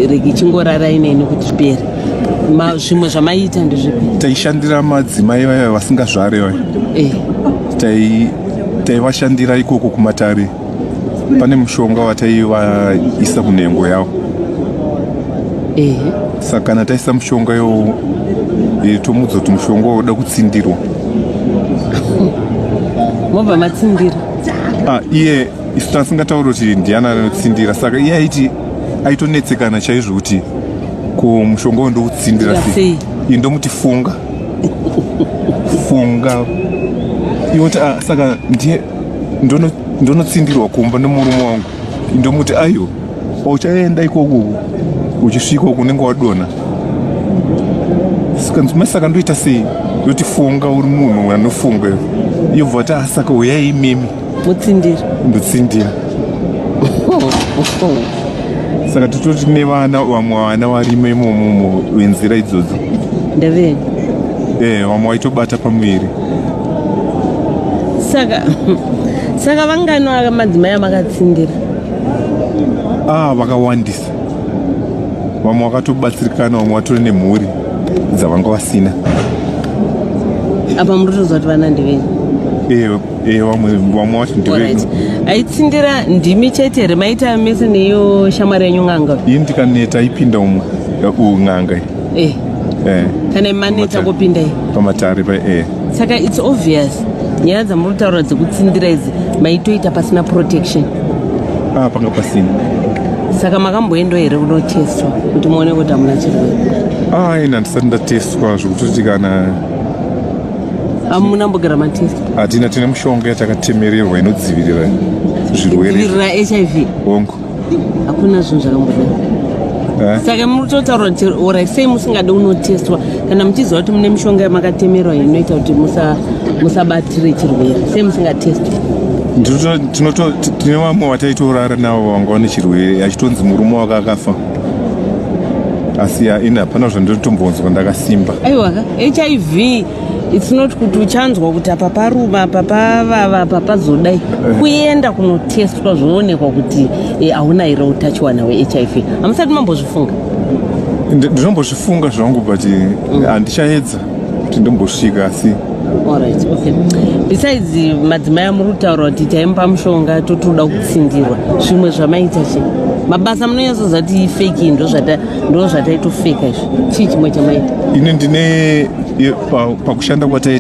rege chingorara ineni kuti zvipere. Zvimwe zvamaita ndezvipi? Taishandira madzimai vaya vasingazvare vaya. Taivashandira ikoko kumatare. Pane mushonga wataivaisa kunhengo yavo. Saka kana taisa mushonga iwowo tomudza kuti mushonga woda kutsindirwa. Mobva matsindira? Iye isu tasingatauri kuti ndiani anotsindira, saka iye aiti aitonetsekana chaizvo kuti ko mushonga uyu ndokutsindira sei. Iye ndomuti funga iwoti saka ndiye ndonotsindirwa kumba nemurume wangu. Ndomuti ayo uchaenda ikoko uchisvika kunenge wadona. Saka ndoita sei yoti funga uri munhu anofunga yobva ta saka uyai mimi mutsindira ndotsindira. Saka tototi nevana vamwe vana varimo imomo wenzira idzodzo ndeveni vamwe vaitobata pamuviri. Saka vangano madzimai amakatsindira? Vakawandisa. Vamwe vakatobatsirikana, vamwe vatori nemhuri dzavanga vasina. Apa muritoziva kuti vana ndeveni? Vamwe vacho ndeveni. Aitsindira ndimi chete here maita mese neyo shamwari yenyu n'anga? Ini ndikaneta aipinda n'anga. Kana maneta kupinda pamatare pa. Saka it's obvious nyaya dzamuri kutaura dzekutsindira idzi maitoita pasina protection. Panga pasina. Saka makamboenda here kunotestwa kuti muone kuti hamuna chirwere? Ina ndisati ndatestwa zvokutoti kana hamuna mbogara matest? Hatina, tine mushonga yatakatemererwa inodzivirira zvirwere. Kudzivirira HIV? Hongu. Hakuna zvinhu zvakambodaro. Saka mutotaura kuti ora sei musingade unotestwa kana muchiziva kuti mune mishonga yamakatemerwa inoita kuti musabatire chirwere, sei musingatestwa? Tine vamwe vataitorara navo vanga vane chirwere achitonzi murume wake akafa. Asi ina hapana zvandinotombonzwa ndakasimba. Aiwaka HIV it's not kuti uchanzwa kuti apa paruma apa pavava apa pazodai kuenda kunotestwa zvoonekwa kuti hauna here utachiwana hweHIV. Hamusati mambozvifunga? Ndinombozvifunga zvangu but handichaedza kuti ndombosvika asi. Alright, okay. Besides madzimai amuri kutaura kuti taimupa mushonga totoda kutsindirwa, zvimwe zvamaita che mabasa munonyatsoziva kuti fake ndo zvataitofeka izvi, chii chimwe chamaita? Ini ndine pakushanda kwataita